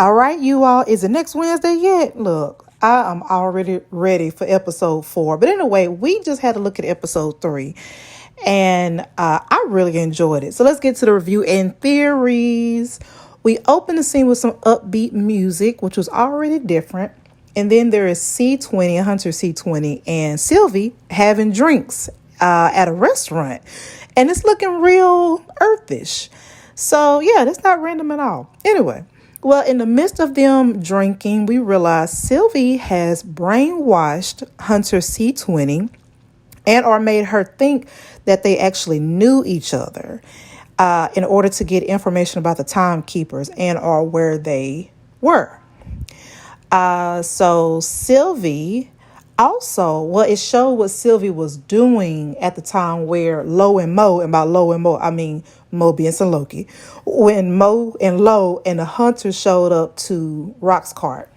All right, you all. Is it next Wednesday yet? Look, I am already ready for episode 4. But anyway, we just had to look at episode 3. And I really enjoyed it. So let's get to the review and theories. We opened the scene with some upbeat music, which was already different. And then there is C20, Hunter C20, and Sylvie having drinks at a restaurant. And it's looking real earthish. So yeah, that's not random at all. Anyway. Well, in the midst of them drinking, we realize Sylvie has brainwashed Hunter C20 and or made her think that they actually knew each other in order to get information about the timekeepers and or where they were. So Sylvie also, well, it showed what Sylvie was doing at the time where Lo and Mo, and by Lo and Mo, I mean Mobius and Loki, when Mo and Lo and the Hunter showed up to Rock's cart.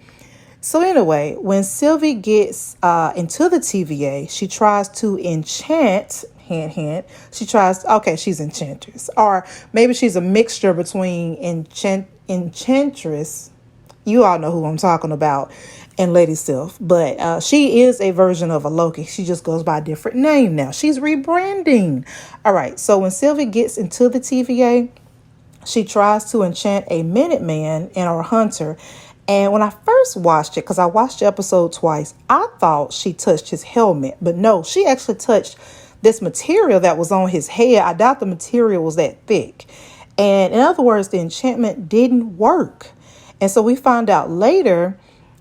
So anyway, when Sylvie gets into the TVA, she tries to enchant, hint, hint, she's enchantress. Or maybe she's a mixture between enchantress, you all know who I'm talking about, and Lady Sylph. But she is a version of a Loki. She just goes by a different name now. She's rebranding. All right, so when Sylvie gets into the TVA, she tries to enchant a Minuteman and our Hunter. And when I first watched it, because I watched the episode twice, I thought she touched his helmet. But no, she actually touched this material that was on his head. I doubt the material was that thick. And in other words, the enchantment didn't work. And so we find out later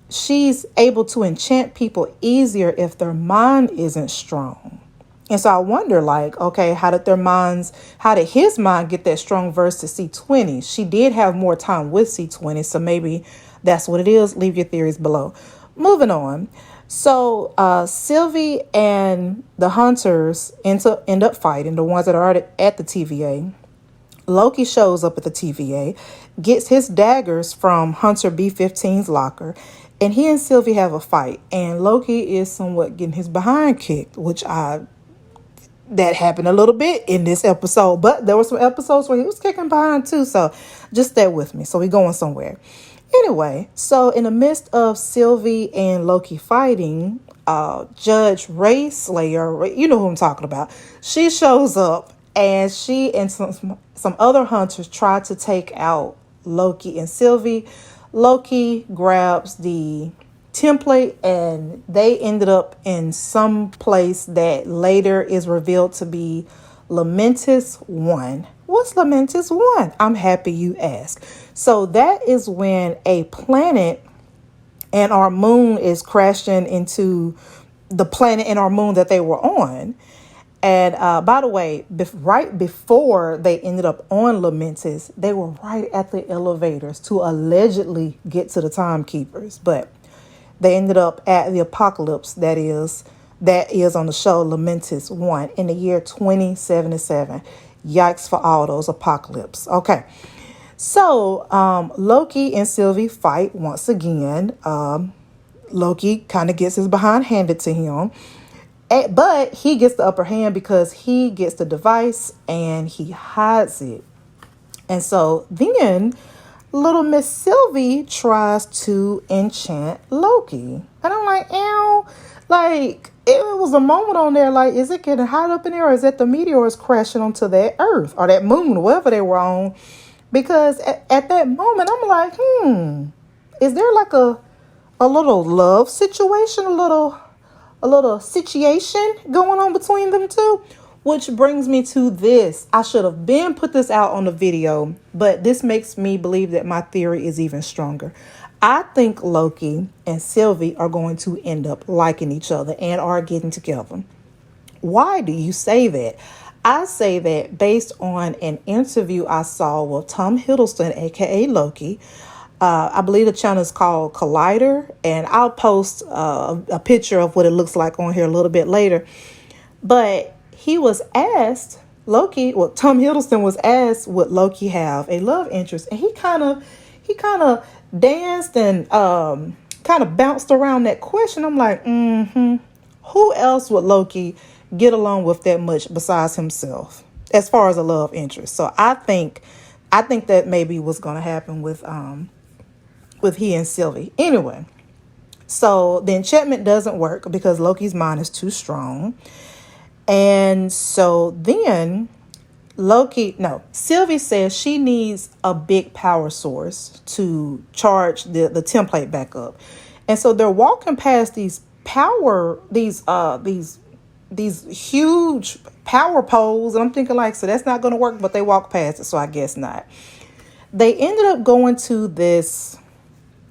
she's able to enchant people easier if their mind isn't strong. And so I wonder, like, okay, how did his mind get that strong versus C20? She did have more time with C20, so maybe that's what it is. Leave your theories below. Moving on. So Sylvie and the Hunters end up fighting, the ones that are at the TVA. Loki shows up at the TVA, gets his daggers from Hunter B-15's locker, and he and Sylvie have a fight. And Loki is somewhat getting his behind kicked, that happened a little bit in this episode. But there were some episodes where he was kicking behind too, so just stay with me. So we're going somewhere. Anyway, so in the midst of Sylvie and Loki fighting, Judge Ray Slayer, you know who I'm talking about, she shows up. And she and some other hunters tried to take out Loki and Sylvie. Loki grabs the template and they ended up in some place that later is revealed to be Lamentis 1. What's Lamentis 1? I'm happy you asked. So that is when a planet and our moon is crashing into the planet and our moon that they were on. And by the way, right before they ended up on Lamentis, they were right at the elevators to allegedly get to the timekeepers. But they ended up at the apocalypse that is on the show Lamentis 1 in the year 2077. Yikes for all those apocalypse. Okay. So Loki and Sylvie fight once again. Loki kind of gets his behind handed to him. But he gets the upper hand because he gets the device and he hides it. And so then little Miss Sylvie tries to enchant Loki. And I'm like, ow. Like, it was a moment on there, like, is it getting hot up in there, or is it the meteors crashing onto that earth or that moon, wherever they were on? Because at that moment, I'm like, is there like a little love situation, a little situation going on between them two? Which brings me to this. I should have been put this out on the video, but this makes me believe that my theory is even stronger. I think Loki and Sylvie are going to end up liking each other and are getting together. Why do you say that? I say that based on an interview I saw with Tom Hiddleston, aka Loki. I believe the channel is called Collider, and I'll post a picture of what it looks like on here a little bit later. But he was asked, Tom Hiddleston was asked, would Loki have a love interest? And he kind of danced and kind of bounced around that question. I'm like, who else would Loki get along with that much besides himself as far as a love interest? So I think that maybe what's going to happen with with he and Sylvie. Anyway, so the enchantment doesn't work because Loki's mind is too strong. And so then Sylvie says she needs a big power source to charge the template back up. And so they're walking past these huge power poles, and I'm thinking like, so that's not going to work, but they walk past it, so I guess not. They ended up going to this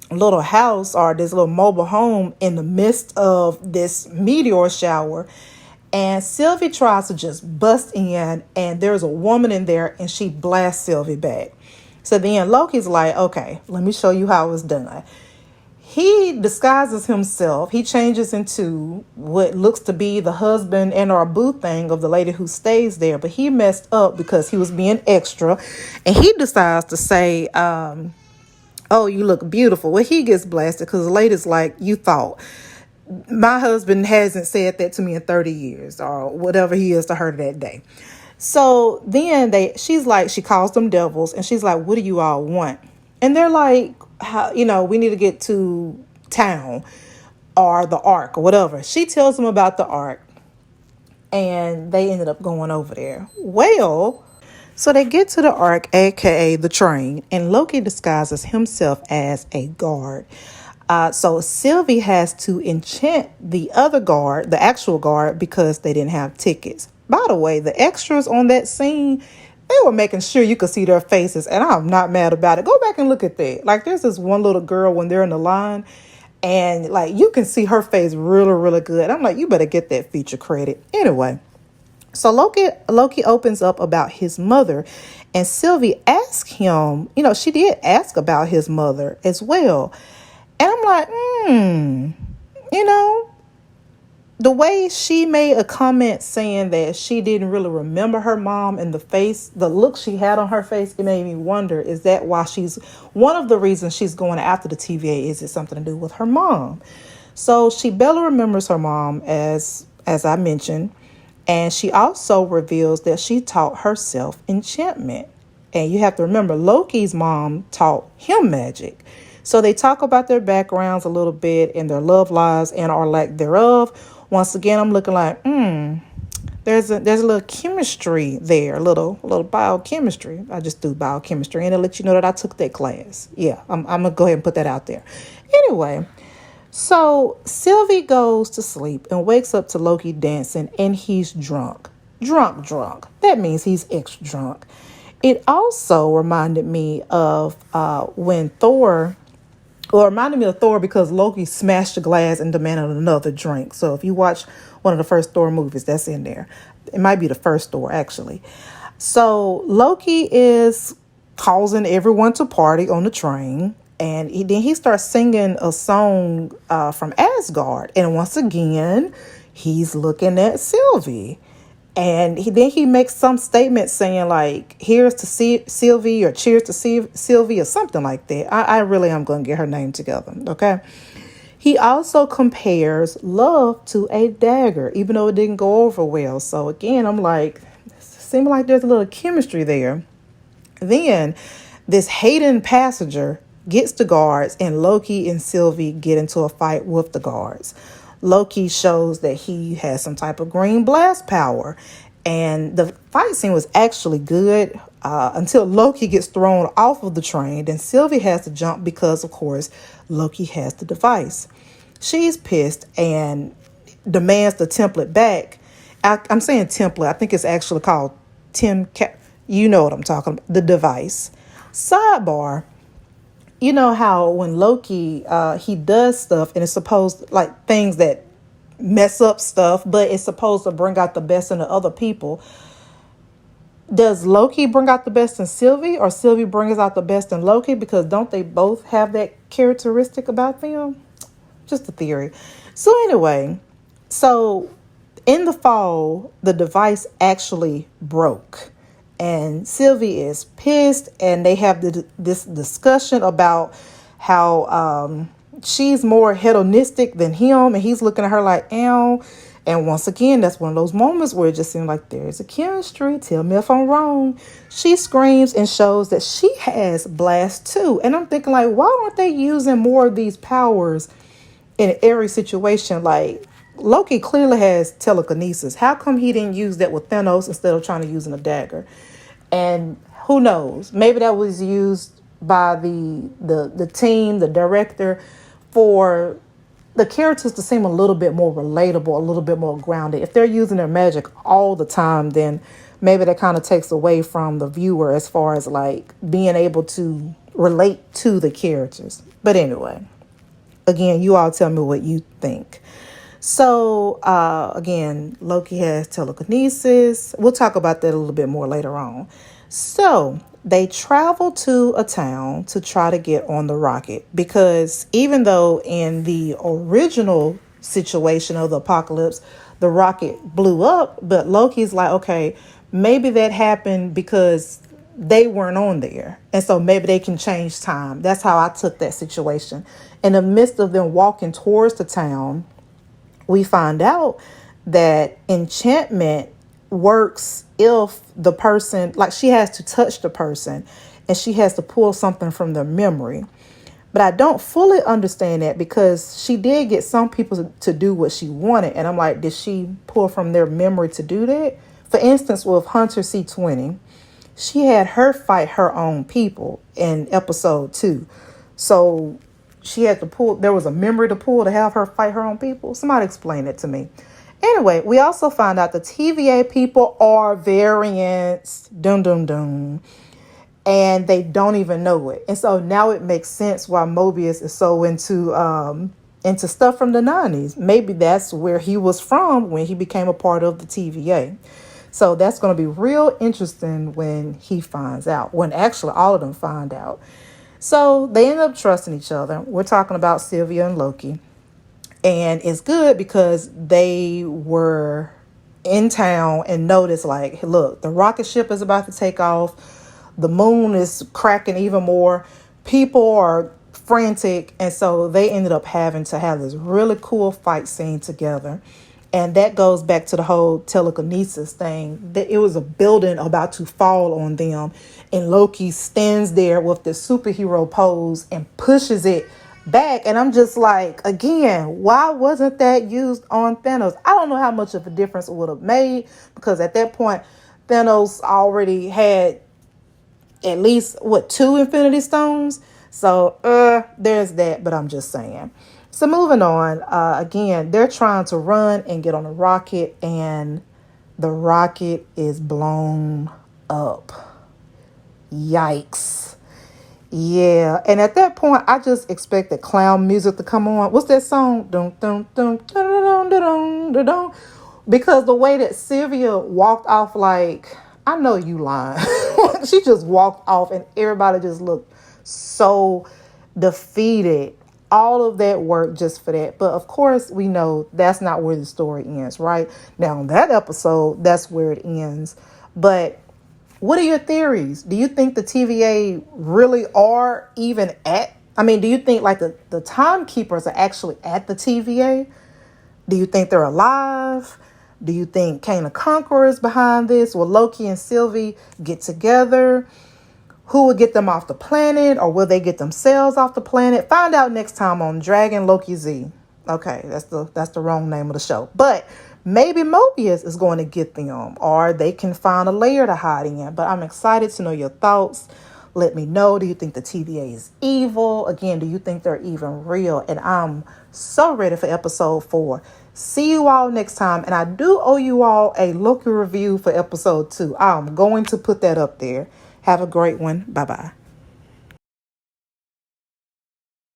little house or this little mobile home in the midst of this meteor shower. And Sylvie tries to just bust in, and there's a woman in there, and she blasts Sylvie back. So then Loki's like, okay, let me show you how it was done. He disguises himself. He changes into what looks to be the husband and or boo thing of the lady who stays there. But he messed up because he was being extra. And he decides to say, oh, you look beautiful. Well, he gets blasted because the lady's like, you thought. My husband hasn't said that to me in 30 years or whatever he is to her that day. So then she calls them devils, and she's like, what do you all want? And they're like, we need to get to town or the Ark or whatever. She tells them about the Ark, and they ended up going over there. Well, so they get to the Ark, aka the train, and Loki disguises himself as a guard. So Sylvie has to enchant the other guard, the actual guard, because they didn't have tickets. By the way, the extras on that scene, they were making sure you could see their faces, and I'm not mad about it. Go back and look at that. Like, there's this one little girl when they're in the line, and like you can see her face really, really good. I'm like, you better get that feature credit. Anyway, so Loki opens up about his mother, and Sylvie asks him, she did ask about his mother as well. And I'm like, the way she made a comment saying that she didn't really remember her mom and the look she had on her face, it made me wonder, is that why one of the reasons she's going after the TVA? Is it something to do with her mom? So she barely remembers her mom, as I mentioned. And she also reveals that she taught herself enchantment. And you have to remember, Loki's mom taught him magic. So they talk about their backgrounds a little bit and their love lives and or lack thereof. Once again, I'm looking like, there's a little chemistry there, a little biochemistry. I just do biochemistry, and to let you know that I took that class. Yeah, I'm gonna go ahead and put that out there. Anyway, so Sylvie goes to sleep and wakes up to Loki dancing, and he's drunk. That means he's extra drunk. It also reminded me of when Thor. Well, it reminded me of Thor because Loki smashed the glass and demanded another drink. So if you watch one of the first Thor movies, that's in there. It might be the first Thor, actually. So Loki is causing everyone to party on the train. And then he starts singing a song from Asgard. And once again, he's looking at Sylvie. And then he makes some statement saying like, here's to Sylvie or cheers to Sylvie or something like that. I really am going to get her name together. Okay. He also compares love to a dagger, even though it didn't go over well. So again, I'm like, it seems like there's a little chemistry there. Then this Hayden passenger gets the guards, and Loki and Sylvie get into a fight with the guards. Loki shows that he has some type of green blast power. And the fight scene was actually good until Loki gets thrown off of the train. Then Sylvie has to jump because, of course, Loki has the device. She's pissed and demands the template back. I'm saying template. I think it's actually called you know what I'm talking about. The device. Sidebar. You know how when Loki, he does stuff and it's supposed like things that mess up stuff, but it's supposed to bring out the best in the other people. Does Loki bring out the best in Sylvie, or Sylvie brings out the best in Loki? Because don't they both have that characteristic about them? Just a theory. So anyway, in the fall, the device actually broke. And Sylvie is pissed, and they have this discussion about how she's more hedonistic than him, and he's looking at her like, ow. And once again, that's one of those moments where it just seems like there's a chemistry. Tell me if I'm wrong. She screams and shows that she has blast too. And I'm thinking like, why aren't they using more of these powers in every situation? Like Loki clearly has telekinesis. How come he didn't use that with Thanos instead of trying to use a dagger? And who knows? Maybe that was used by the team, the director, for the characters to seem a little bit more relatable, a little bit more grounded. If they're using their magic all the time, then maybe that kind of takes away from the viewer as far as like being able to relate to the characters. But anyway, again, you all tell me what you think. So, again, Loki has telekinesis. We'll talk about that a little bit more later on. So, they travel to a town to try to get on the rocket because even though in the original situation of the apocalypse, the rocket blew up, but Loki's like, okay, maybe that happened because they weren't on there. And so maybe they can change time. That's how I took that situation. In the midst of them walking towards the town, we find out that enchantment works if the person, like she has to touch the person and she has to pull something from their memory. But I don't fully understand that because she did get some people to do what she wanted. And I'm like, did she pull from their memory to do that? For instance, with Hunter C20, she had her fight her own people in episode 2. So she had to pull, there was a memory to pull to have her fight her own people. Somebody explain it to me. Anyway, we also found out the TVA people are variants. Dum, dum, dum. And they don't even know it. And so now it makes sense why Mobius is so into stuff from the 90s. Maybe that's where he was from when he became a part of the TVA. So that's going to be real interesting when he finds out. When actually all of them find out. So they end up trusting each other. We're talking about Sylvia and Loki. And it's good because they were in town and noticed like, look, the rocket ship is about to take off. The moon is cracking even more. People are frantic. And so they ended up having to have this really cool fight scene together. And that goes back to the whole telekinesis thing. That it was a building about to fall on them. And Loki stands there with the superhero pose and pushes it back. And I'm just like, again, why wasn't that used on Thanos? I don't know how much of a difference it would have made. Because at that point, Thanos already had at least, 2 Infinity Stones? So, there's that. But I'm just saying. So moving on, again, they're trying to run and get on a rocket, and the rocket is blown up. Yikes. Yeah, and at that point, I just expected clown music to come on. What's that song? Dun, dun, dun, dun, dun, dun, dun, dun. Because the way that Sylvia walked off, like, I know you lying. She just walked off, and everybody just looked so defeated. All of that work just for that. But of course, we know that's not where the story ends, right? Now, in that episode, that's where it ends. But what are your theories? Do you think the TVA really are even at? I mean, do you think like the timekeepers are actually at the TVA? Do you think they're alive? Do you think Kang the Conqueror is behind this? Will Loki and Sylvie get together? Who will get them off the planet, or will they get themselves off the planet? Find out next time on Dragon Loki Z. Okay, that's the wrong name of the show. But maybe Mobius is going to get them, or they can find a lair to hide in. But I'm excited to know your thoughts. Let me know. Do you think the TVA is evil? Again, do you think they're even real? And I'm so ready for episode 4. See you all next time. And I do owe you all a Loki review for episode 2. I'm going to put that up there. Have a great one. Bye-bye.